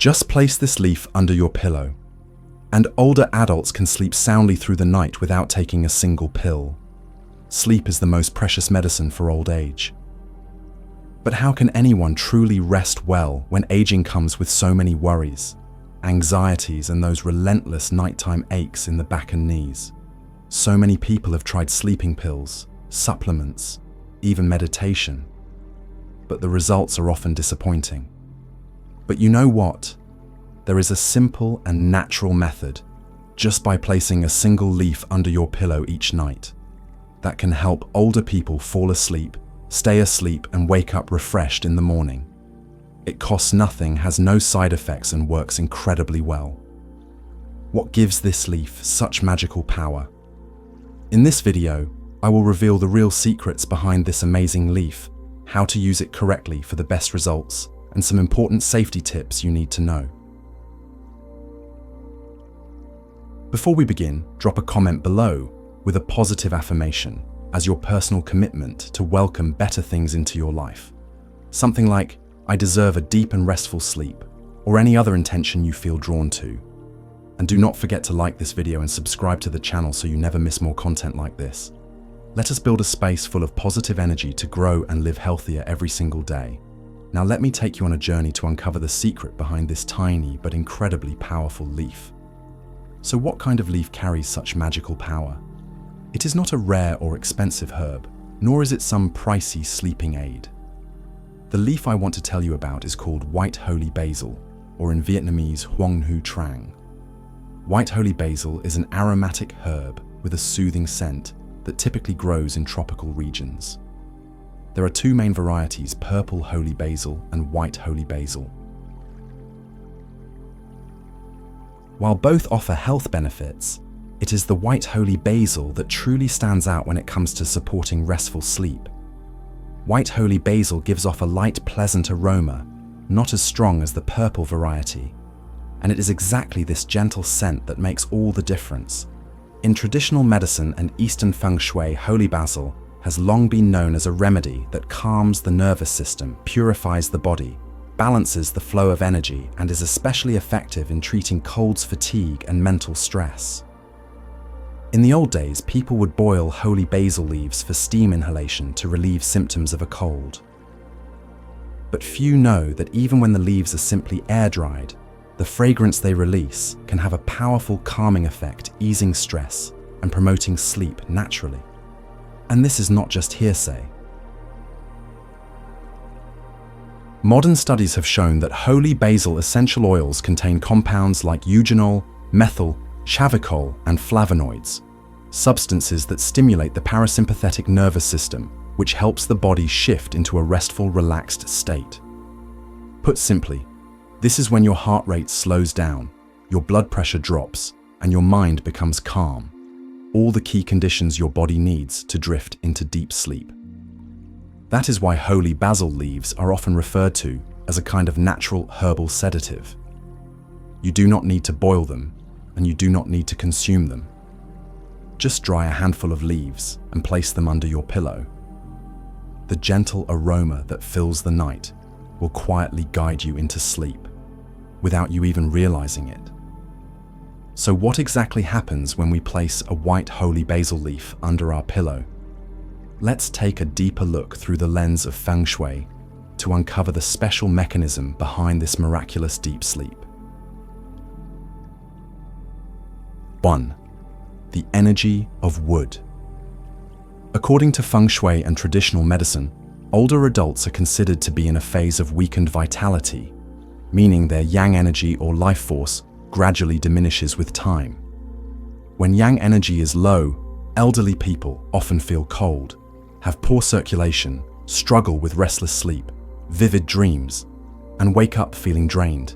Just place this leaf under your pillow, and older adults can sleep soundly through the night without taking a single pill. Sleep is the most precious medicine for old age. But how can anyone truly rest well when aging comes with so many worries, anxieties, and those relentless nighttime aches in the back and knees? So many people have tried sleeping pills, supplements, even meditation, but the results are often disappointing. But you know what? There is a simple and natural method, just by placing a single leaf under your pillow each night, that can help older people fall asleep, stay asleep, and wake up refreshed in the morning. It costs nothing, has no side effects, and works incredibly well. What gives this leaf such magical power? In this video, I will reveal the real secrets behind this amazing leaf, how to use it correctly for the best results, and some important safety tips you need to know. Before we begin, drop a comment below with a positive affirmation as your personal commitment to welcome better things into your life. Something like, "I deserve a deep and restful sleep," or any other intention you feel drawn to. And do not forget to like this video and subscribe to the channel so you never miss more content like this. Let us build a space full of positive energy to grow and live healthier every single day. Now let me take you on a journey to uncover the secret behind this tiny but incredibly powerful leaf. So what kind of leaf carries such magical power? It is not a rare or expensive herb, nor is it some pricey sleeping aid. The leaf I want to tell you about is called white holy basil, or in Vietnamese Hoang Hu Trang. White holy basil is an aromatic herb with a soothing scent that typically grows in tropical regions. There are two main varieties, purple holy basil and white holy basil. While both offer health benefits, it is the white holy basil that truly stands out when it comes to supporting restful sleep. White holy basil gives off a light, pleasant aroma, not as strong as the purple variety, and it is exactly this gentle scent that makes all the difference. In traditional medicine and Eastern feng shui, holy basil has long been known as a remedy that calms the nervous system, purifies the body, balances the flow of energy, and is especially effective in treating colds, fatigue, and mental stress. In the old days, people would boil holy basil leaves for steam inhalation to relieve symptoms of a cold. But few know that even when the leaves are simply air-dried, the fragrance they release can have a powerful calming effect, easing stress and promoting sleep naturally. And this is not just hearsay. Modern studies have shown that holy basil essential oils contain compounds like eugenol, methyl, chavicol, and flavonoids, substances that stimulate the parasympathetic nervous system, which helps the body shift into a restful, relaxed state. Put simply, this is when your heart rate slows down, your blood pressure drops, and your mind becomes calm. All the key conditions your body needs to drift into deep sleep. That is why holy basil leaves are often referred to as a kind of natural herbal sedative. You do not need to boil them, and you do not need to consume them. Just dry a handful of leaves and place them under your pillow. The gentle aroma that fills the night will quietly guide you into sleep, without you even realizing it. So what exactly happens when we place a white holy basil leaf under our pillow? Let's take a deeper look through the lens of feng shui to uncover the special mechanism behind this miraculous deep sleep. 1. The energy of wood. According to feng shui and traditional medicine, older adults are considered to be in a phase of weakened vitality, meaning their yang energy or life force gradually diminishes with time. When yang energy is low, elderly people often feel cold, have poor circulation, struggle with restless sleep, vivid dreams, and wake up feeling drained.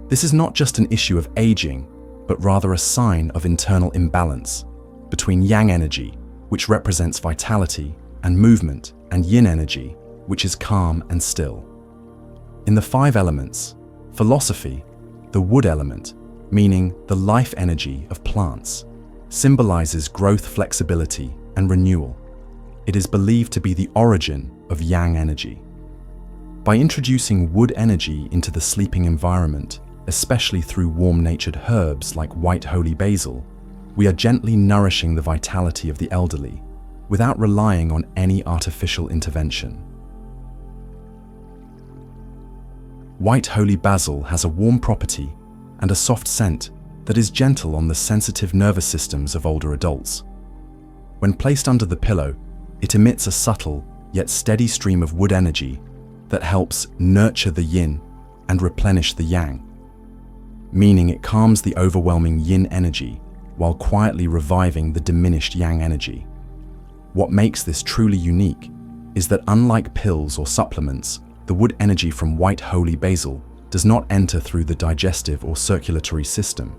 This is not just an issue of aging, but rather a sign of internal imbalance between yang energy, which represents vitality and movement, and yin energy, which is calm and still. In the 5 elements, philosophy, the wood element, meaning the life energy of plants, symbolizes growth, flexibility, and renewal. It is believed to be the origin of yang energy. By introducing wood energy into the sleeping environment, especially through warm-natured herbs like white holy basil, we are gently nourishing the vitality of the elderly without relying on any artificial intervention. White holy basil has a warm property and a soft scent that is gentle on the sensitive nervous systems of older adults. When placed under the pillow, it emits a subtle yet steady stream of wood energy that helps nurture the yin and replenish the yang, meaning it calms the overwhelming yin energy while quietly reviving the diminished yang energy. What makes this truly unique is that unlike pills or supplements, the wood energy from white holy basil does not enter through the digestive or circulatory system.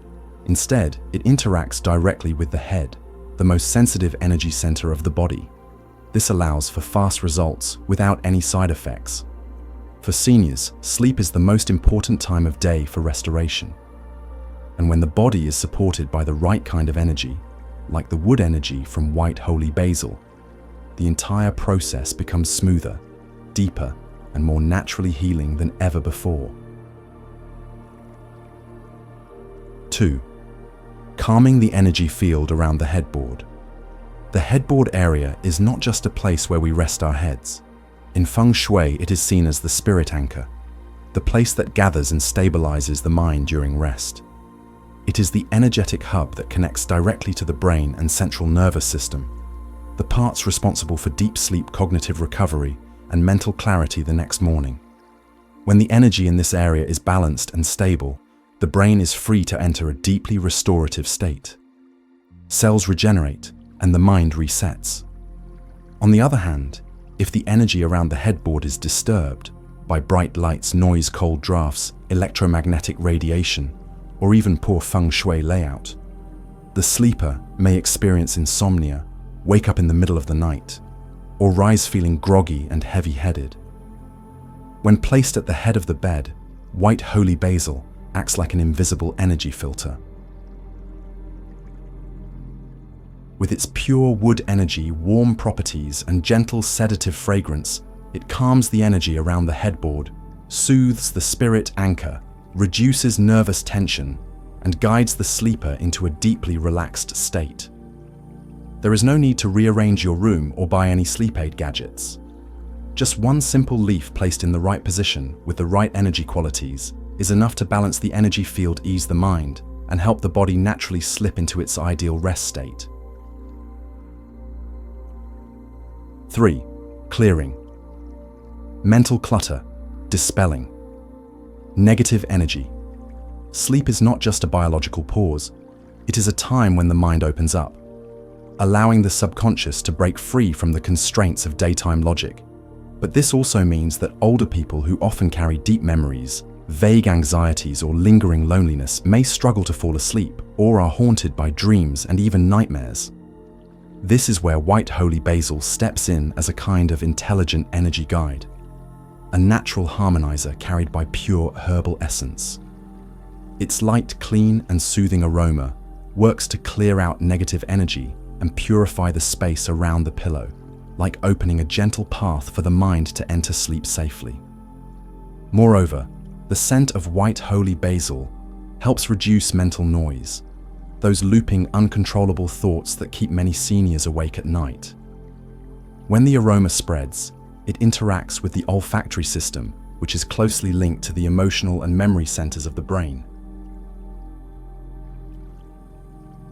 Instead, it interacts directly with the head, the most sensitive energy center of the body. This allows for fast results without any side effects. For seniors, sleep is the most important time of day for restoration. And when the body is supported by the right kind of energy, like the wood energy from white holy basil, the entire process becomes smoother, deeper, and more naturally healing than ever before. 2. Calming the energy field around the headboard. The headboard area is not just a place where we rest our heads. In feng shui, it is seen as the spirit anchor, the place that gathers and stabilizes the mind during rest. It is the energetic hub that connects directly to the brain and central nervous system, the parts responsible for deep sleep, cognitive recovery, and mental clarity the next morning. When the energy in this area is balanced and stable, the brain is free to enter a deeply restorative state. Cells regenerate, and the mind resets. On the other hand, if the energy around the headboard is disturbed by bright lights, noise, cold drafts, electromagnetic radiation, or even poor feng shui layout, the sleeper may experience insomnia, wake up in the middle of the night, or rise feeling groggy and heavy-headed. When placed at the head of the bed, white holy basil acts like an invisible energy filter. With its pure wood energy, warm properties, and gentle sedative fragrance, it calms the energy around the headboard, soothes the spirit anchor, reduces nervous tension, and guides the sleeper into a deeply relaxed state. There is no need to rearrange your room or buy any sleep aid gadgets. Just one simple leaf placed in the right position with the right energy qualities is enough to balance the energy field, ease the mind, and help the body naturally slip into its ideal rest state. 3. Clearing. Mental clutter, dispelling. Negative energy. Sleep is not just a biological pause, it is a time when the mind opens up, allowing the subconscious to break free from the constraints of daytime logic. But this also means that older people who often carry deep memories, vague anxieties, or lingering loneliness may struggle to fall asleep or are haunted by dreams and even nightmares. This is where white holy basil steps in as a kind of intelligent energy guide, a natural harmonizer carried by pure herbal essence. Its light, clean, and soothing aroma works to clear out negative energy and purify the space around the pillow, like opening a gentle path for the mind to enter sleep safely. Moreover, the scent of white holy basil helps reduce mental noise, those looping, uncontrollable thoughts that keep many seniors awake at night. When the aroma spreads, it interacts with the olfactory system, which is closely linked to the emotional and memory centers of the brain.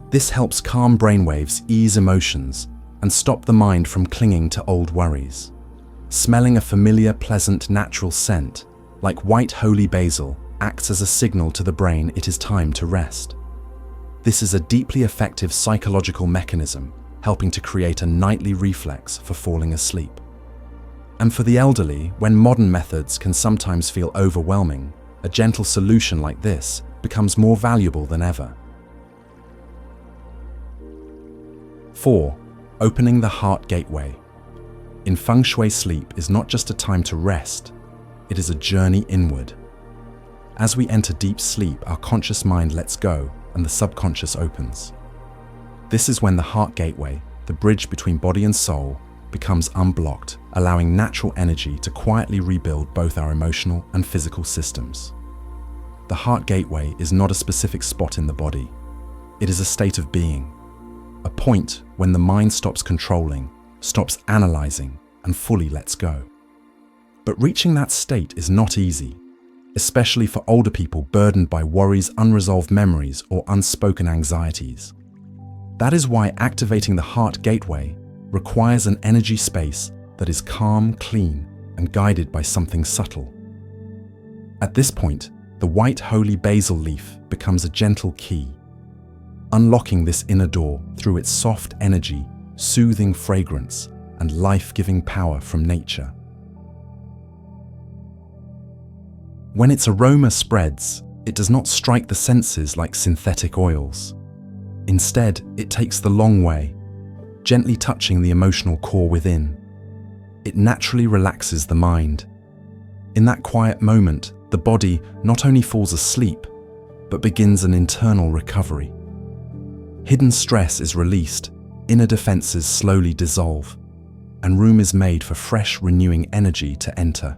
This helps calm brainwaves, ease emotions, and stop the mind from clinging to old worries. Smelling a familiar, pleasant, natural scent, like white holy basil, acts as a signal to the brain it is time to rest. This is a deeply effective psychological mechanism, helping to create a nightly reflex for falling asleep. And for the elderly, when modern methods can sometimes feel overwhelming, a gentle solution like this becomes more valuable than ever. 4. Opening the heart gateway. In feng shui, sleep is not just a time to rest, it is a journey inward. As we enter deep sleep, our conscious mind lets go and the subconscious opens. This is when the heart gateway, the bridge between body and soul, becomes unblocked, allowing natural energy to quietly rebuild both our emotional and physical systems. the heart gateway is not a specific spot in the body. It is a state of being, a point when the mind stops controlling, stops analyzing, and fully lets go. But reaching that state is not easy, especially for older people burdened by worries, unresolved memories, or unspoken anxieties. That is why activating the heart gateway requires an energy space that is calm, clean, and guided by something subtle. At this point, the white holy basil leaf becomes a gentle key, unlocking this inner door through its soft energy, soothing fragrance, and life-giving power from nature. When its aroma spreads, it does not strike the senses like synthetic oils. Instead, it takes the long way, gently touching the emotional core within. It naturally relaxes the mind. In that quiet moment, the body not only falls asleep, but begins an internal recovery. Hidden stress is released, inner defenses slowly dissolve, and room is made for fresh, renewing energy to enter.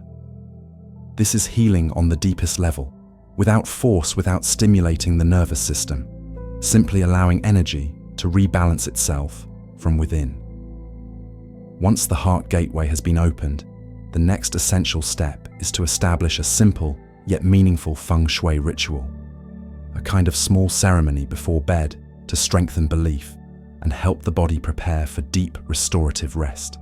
This is healing on the deepest level, without force, without stimulating the nervous system, simply allowing energy to rebalance itself from within. Once the heart gateway has been opened, the next essential step is to establish a simple yet meaningful feng shui ritual, a kind of small ceremony before bed to strengthen belief and help the body prepare for deep restorative rest.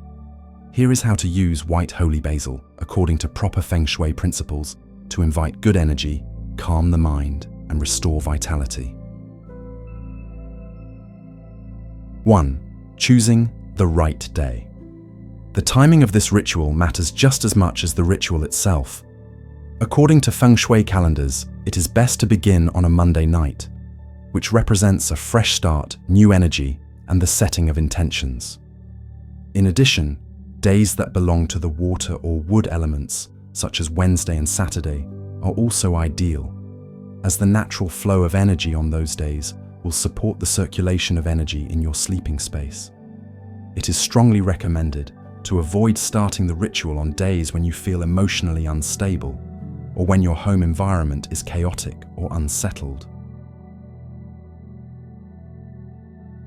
Here is how to use white holy basil according to proper feng shui principles to invite good energy, calm the mind, and restore vitality. 1. Choosing the right day. The timing of this ritual matters just as much as the ritual itself. According to feng shui calendars, it is best to begin on a Monday night, which represents a fresh start, new energy, and the setting of intentions. In addition, days that belong to the water or wood elements, such as Wednesday and Saturday, are also ideal, as the natural flow of energy on those days will support the circulation of energy in your sleeping space. It is strongly recommended to avoid starting the ritual on days when you feel emotionally unstable or when your home environment is chaotic or unsettled.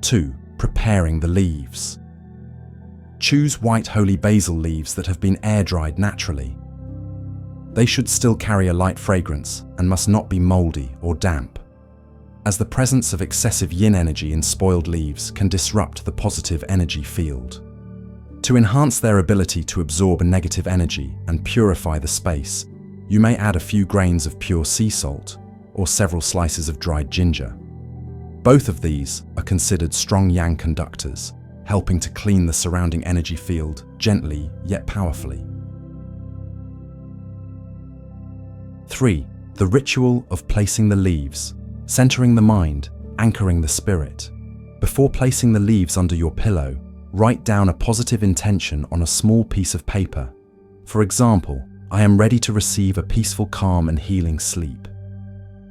2. Preparing the leaves. Choose white holy basil leaves that have been air-dried naturally. They should still carry a light fragrance and must not be moldy or damp, as the presence of excessive yin energy in spoiled leaves can disrupt the positive energy field. To enhance their ability to absorb negative energy and purify the space, you may add a few grains of pure sea salt or several slices of dried ginger. Both of these are considered strong yang conductors, helping to clean the surrounding energy field gently yet powerfully. 3. The ritual of placing the leaves, centering the mind, anchoring the spirit. Before placing the leaves under your pillow, write down a positive intention on a small piece of paper. For example, I am ready to receive a peaceful, calm, and healing sleep.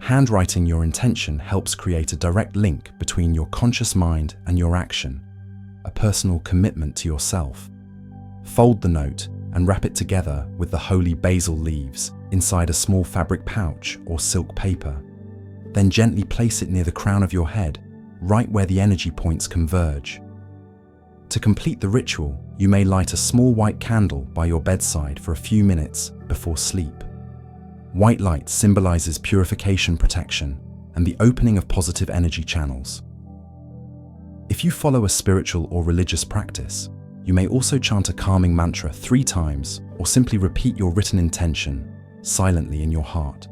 Handwriting your intention helps create a direct link between your conscious mind and your action, a personal commitment to yourself. Fold the note and wrap it together with the holy basil leaves inside a small fabric pouch or silk paper. Then gently place it near the crown of your head, right where the energy points converge. To complete the ritual, you may light a small white candle by your bedside for a few minutes before sleep. White light symbolizes purification, protection, and the opening of positive energy channels. If you follow a spiritual or religious practice, you may also chant a calming mantra 3 times or simply repeat your written intention silently in your heart.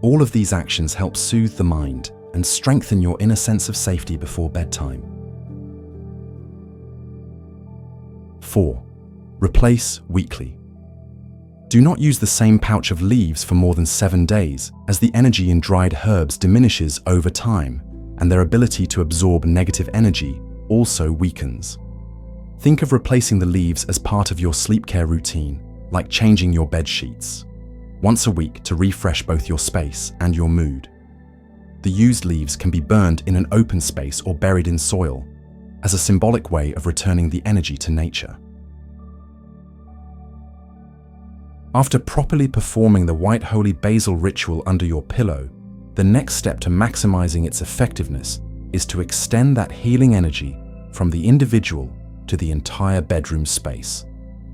All of these actions help soothe the mind and strengthen your inner sense of safety before bedtime. 4. Replace weekly. Do not use the same pouch of leaves for more than 7 days, as the energy in dried herbs diminishes over time, and their ability to absorb negative energy also weakens. Think of replacing the leaves as part of your sleep care routine, like changing your bed sheets, once a week to refresh both your space and your mood. The used leaves can be burned in an open space or buried in soil, as a symbolic way of returning the energy to nature. After properly performing the white holy basil ritual under your pillow, the next step to maximizing its effectiveness is to extend that healing energy from the individual to the entire bedroom space.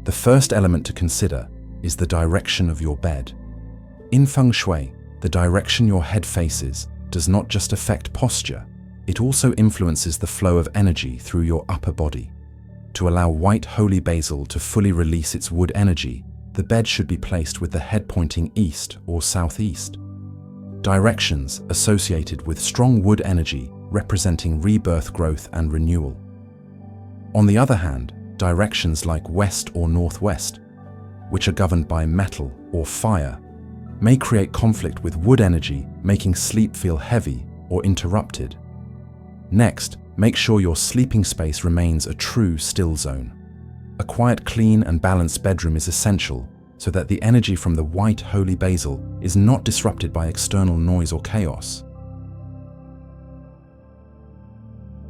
The first element to consider is the direction of your bed. In feng shui, the direction your head faces does not just affect posture, it also influences the flow of energy through your upper body. To allow white holy basil to fully release its wood energy, the bed should be placed with the head pointing east or southeast. Directions associated with strong wood energy representing rebirth, growth, and renewal. On the other hand, directions like west or northwest, which are governed by metal or fire, may create conflict with wood energy, making sleep feel heavy or interrupted. Next, make sure your sleeping space remains a true still zone. A quiet, clean, and balanced bedroom is essential so that the energy from the white holy basil is not disrupted by external noise or chaos.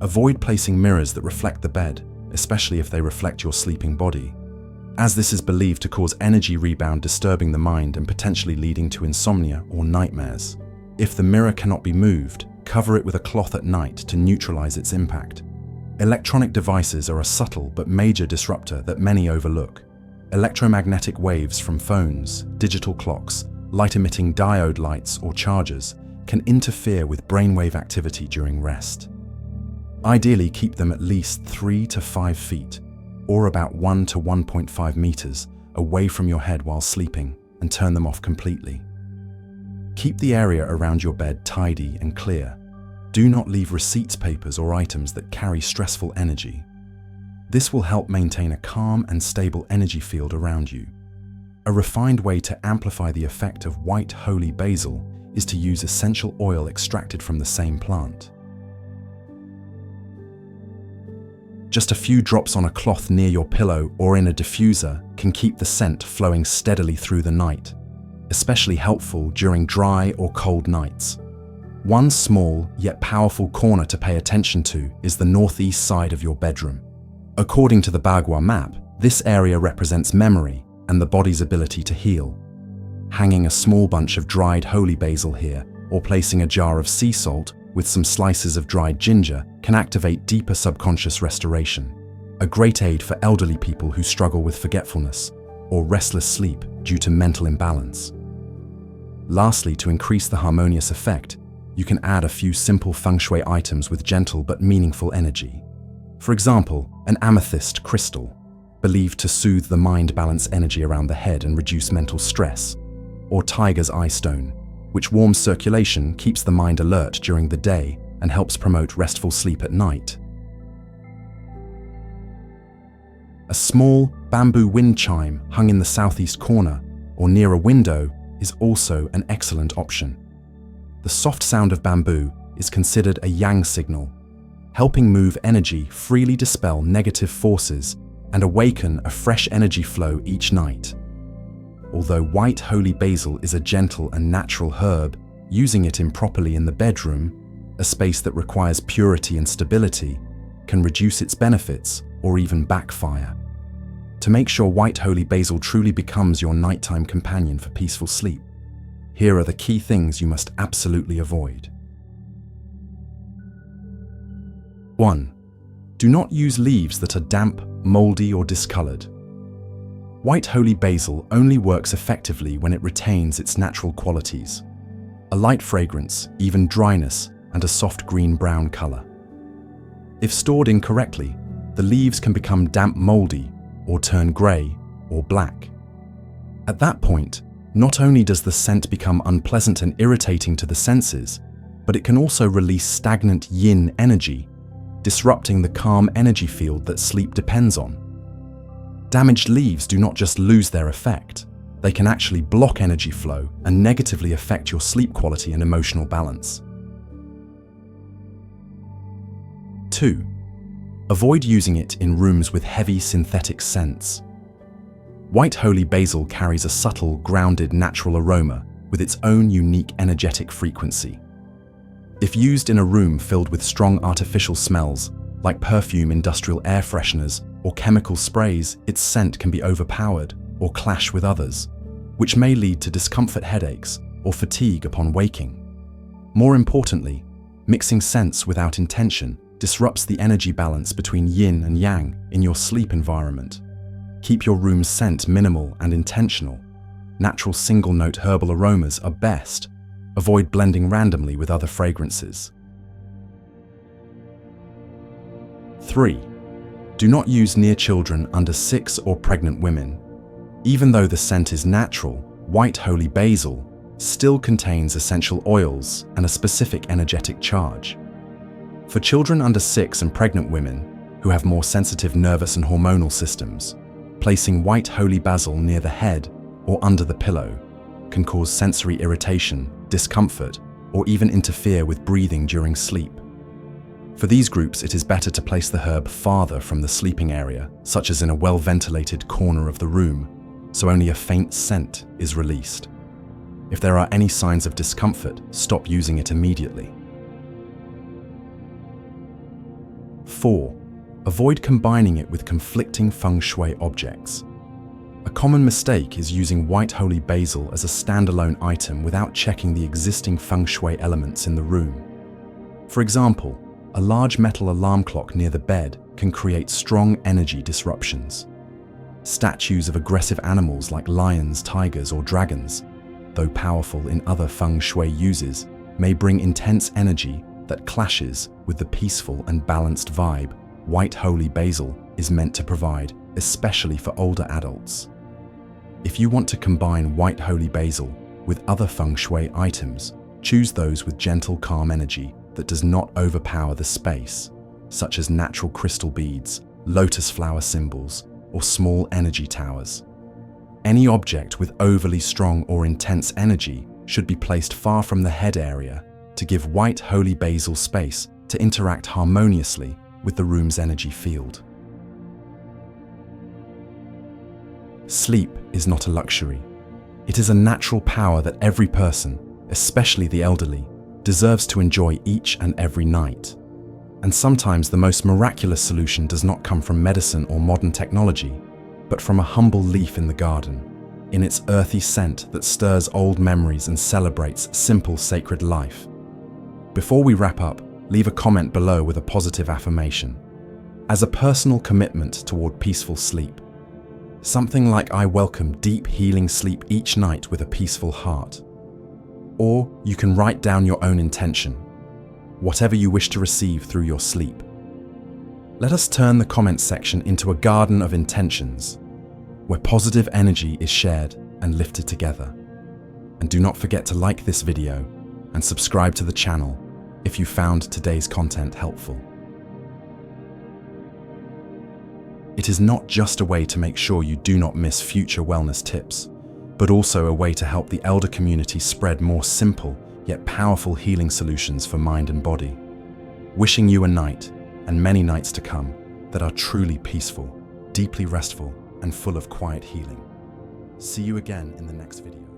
Avoid placing mirrors that reflect the bed, especially if they reflect your sleeping body, as this is believed to cause energy rebound, disturbing the mind and potentially leading to insomnia or nightmares. If the mirror cannot be moved, cover it with a cloth at night to neutralize its impact. Electronic devices are a subtle but major disruptor that many overlook. Electromagnetic waves from phones, digital clocks, light-emitting diode lights or chargers can interfere with brainwave activity during rest. Ideally, keep them at least 3 to 5 feet, or about 1 to 1.5 meters, away from your head while sleeping, and turn them off completely. Keep the area around your bed tidy and clear. Do not leave receipts, papers, or items that carry stressful energy. This will help maintain a calm and stable energy field around you. A refined way to amplify the effect of white holy basil is to use essential oil extracted from the same plant. Just a few drops on a cloth near your pillow or in a diffuser can keep the scent flowing steadily through the night, especially helpful during dry or cold nights. One small yet powerful corner to pay attention to is the northeast side of your bedroom. According to the Bagua map, this area represents memory and the body's ability to heal. Hanging a small bunch of dried holy basil here, or placing a jar of sea salt with some slices of dried ginger, can activate deeper subconscious restoration, a great aid for elderly people who struggle with forgetfulness or restless sleep due to mental imbalance. Lastly, to increase the harmonious effect, you can add a few simple feng shui items with gentle but meaningful energy. For example, an amethyst crystal, believed to soothe the mind-balance energy around the head and reduce mental stress, or tiger's eye stone, which warms circulation, keeps the mind alert during the day, and helps promote restful sleep at night. A small bamboo wind chime hung in the southeast corner or near a window is also an excellent option. The soft sound of bamboo is considered a yang signal, helping move energy, freely dispel negative forces, and awaken a fresh energy flow each night. Although white holy basil is a gentle and natural herb, using it improperly in the bedroom, a space that requires purity and stability, can reduce its benefits or even backfire. To make sure white holy basil truly becomes your nighttime companion for peaceful sleep, here are the key things you must absolutely avoid. 1. Do not use leaves that are damp, moldy, or discolored. White holy basil only works effectively when it retains its natural qualities: a light fragrance, even dryness, and a soft green-brown color. If stored incorrectly, the leaves can become damp, moldy, or turn gray or black. At that point, not only does the scent become unpleasant and irritating to the senses, but it can also release stagnant yin energy, disrupting the calm energy field that sleep depends on. Damaged leaves do not just lose their effect, they can actually block energy flow and negatively affect your sleep quality and emotional balance. 2. Avoid using it in rooms with heavy synthetic scents. White holy basil carries a subtle, grounded, natural aroma with its own unique energetic frequency. If used in a room filled with strong artificial smells, like perfume, industrial air fresheners, or chemical sprays, its scent can be overpowered or clash with others. which may lead to discomfort, headaches, or fatigue upon waking. More importantly, mixing scents without intention disrupts the energy balance between yin and yang in your sleep environment. Keep your room's scent minimal and intentional. Natural single-note herbal aromas are best. Avoid blending randomly with other fragrances. 3. Do not use near children under 6 or pregnant women. Even though the scent is natural, white holy basil still contains essential oils and a specific energetic charge. For children under 6 and pregnant women who have more sensitive nervous and hormonal systems, placing white holy basil near the head or under the pillow can cause sensory irritation, discomfort, or even interfere with breathing during sleep. For these groups, it is better to place the herb farther from the sleeping area, such as in a well-ventilated corner of the room, so only a faint scent is released. If there are any signs of discomfort, stop using it immediately. 4. Avoid combining it with conflicting feng shui objects. A common mistake is using white holy basil as a standalone item without checking the existing feng shui elements in the room. For example, a large metal alarm clock near the bed can create strong energy disruptions. Statues of aggressive animals like lions, tigers, or dragons, though powerful in other feng shui uses, may bring intense energy that clashes with the peaceful and balanced vibe white holy basil is meant to provide, especially for older adults. If you want to combine white holy basil with other feng shui items, choose those with gentle, calm energy that does not overpower the space, such as natural crystal beads, lotus flower symbols, or small energy towers. Any object with overly strong or intense energy should be placed far from the head area to give white holy basil space to interact harmoniously with the room's energy field. Sleep is not a luxury. It is a natural power that every person, especially the elderly, deserves to enjoy each and every night. And sometimes the most miraculous solution does not come from medicine or modern technology, but from a humble leaf in the garden, in its earthy scent that stirs old memories and celebrates simple, sacred life. Before we wrap up, leave a comment below with a positive affirmation. As a personal commitment toward peaceful sleep, something like "I welcome deep healing sleep each night with a peaceful heart." Or you can write down your own intention, whatever you wish to receive through your sleep. Let us turn the comment section into a garden of intentions, where positive energy is shared and lifted together. And do not forget to like this video and subscribe to the channel if you found today's content helpful. It is not just a way to make sure you do not miss future wellness tips, but also a way to help the elder community spread more simple yet powerful healing solutions for mind and body. Wishing you a night, and many nights to come, that are truly peaceful, deeply restful, and full of quiet healing. See you again in the next video.